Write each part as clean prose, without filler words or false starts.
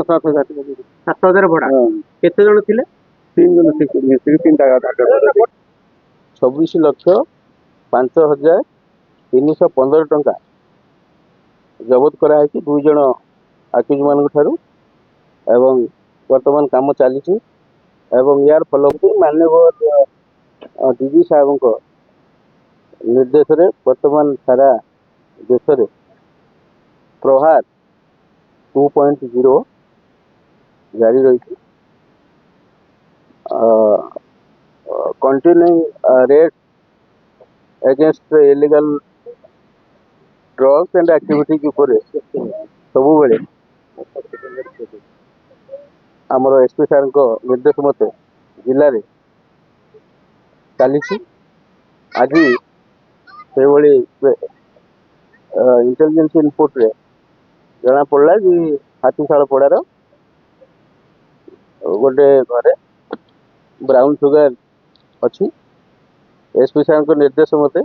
7,000 ଭଡ଼ା କେତେ ଜଣ ଥିଲେ? 3 ଜଣ ମିଶିକି 3ଟା ଗାଡି 26,05,315 ଟଙ୍କା ଜବତ କରାଯାଇଛି 2 ଜଣ ଆକ୍ୟୁଜ ମାନଙ୍କ ଠାରୁ ଏବଂ ବର୍ତ୍ତମାନ କାମ ଚାଲିଛି ଏବଂ ୟାର ଫଲୋଅପ ମାନ୍ୟବର ଡିଜି ସାହେବଙ୍କ ନିର୍ଦ୍ଦେଶରେ ବର୍ତ୍ତମାନ ସାରା ଦେଶରେ ପ୍ରହାର 2.0 ଜାରି ରହିଛି। continuing raid against illegal drugs and activities ଉପରେ ସବୁବେଳେ ଆମର ଏସପି ସାର୍ଙ୍କ ନିର୍ଦ୍ଦେଶ ମତେ ଜିଲ୍ଲାରେ ଚାଲିଛି। ଆଜି ସେଇଭଳି ଇଣ୍ଟେଲିଜେନ୍ସ ଇନପୁଟରେ ଜଣା ପଡ଼ିଲା ଯେ ହାତୀଶାଳ ପଡ଼ାର ଗୋଟେ ଘରେ ବ୍ରାଉନ ସୁଗାର ଅଛି। ଏସପି ସାର୍ଙ୍କ ନିର୍ଦ୍ଦେଶ ମତେ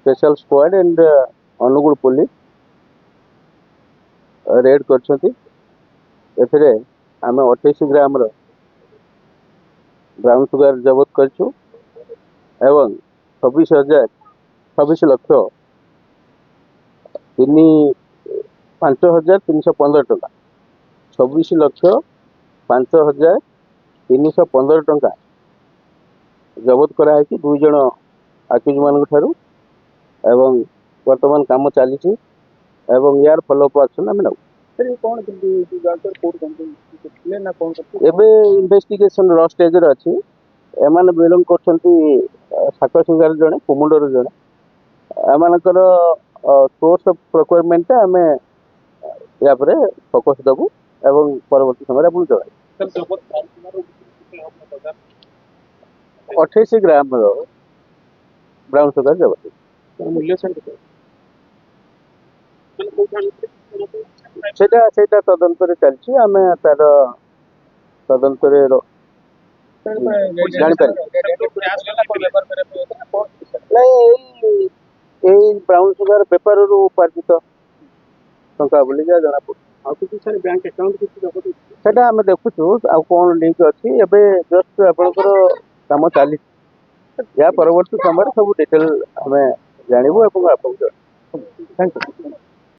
special squad and Angul police raid କରିଛନ୍ତି। ଏଥିରେ ଆମେ 28 ଗ୍ରାମର ବ୍ରାଉନ ସୁଗାର ଜବତ କରିଛୁ ଏବଂ 5,315 ଟଙ୍କା 26,05,315 ଟଙ୍କା ଜବତ କରାଯାଇଛି 2 ଜଣ ଆକ୍ୟୁଜ ମାନଙ୍କ ଠାରୁ ଏବଂ ବର୍ତ୍ତମାନ କାମ ଚାଲିଛି ଏବଂ ୟାର ଫଲୋଅପ ଆକ୍ସନ ଆମେ ନେବୁ। ଏବେ ଇନଭେଷ୍ଟିଗେସନ ର ଷ୍ଟେଜରେ ଅଛି। ଏମାନେ ବିଲଙ୍ଗ କରୁଛନ୍ତି ସାକସିଙ୍ଗାର ଜଣେ କୁମୁଣ୍ଡର ଜଣେ। ଏମାନଙ୍କର ସୋର୍ସ ଅଫ ପ୍ରୋକ୍ୟୁରମେଣ୍ଟଟା ଆମେ ୟା ପରେ ଫୋକସ ଦେବୁ ଏବଂ ପରବର୍ତ୍ତୀ ସମୟରେ ଆପଣଙ୍କୁ ଜଣାଇବୁ। 28 ଗ୍ରାମର ବ୍ରାଉନ ସୁଗାର ଜବତ। ସେଇଟା ତଦନ୍ତରେ ଚାଲିଛି। ଆମେ ତାର ତଦନ୍ତରେ ଜାଣିପାରିବୁ। ନାଇଁ ଏଇ ବ୍ରାଉନ ସୁଗାର ବେପାରରୁ ଉପାର୍ଜିତ ଟଙ୍କା ବୋଲି ଯାହା ଜଣା ପଡୁଛି। ଆଉ କିଛି ସାର୍ ବ୍ୟାଙ୍କ ଆକାଉଣ୍ଟ କିଛି ଜବତ ହେଇଛି? ସେଟା ଆମେ ଦେଖୁଛୁ ଆଉ କଣ ଲିଙ୍କ ଅଛି। ଏବେ ଜଷ୍ଟ ଆପଣଙ୍କର କାମ ଚାଲିଛି। ଏହା ପରବର୍ତ୍ତୀ ସମୟରେ ସବୁ ଡିଟେଲ ଆମେ ଜାଣିବୁ ଏବଂ ଆପଣଙ୍କୁ ଜଣାଇବୁ। Thank you.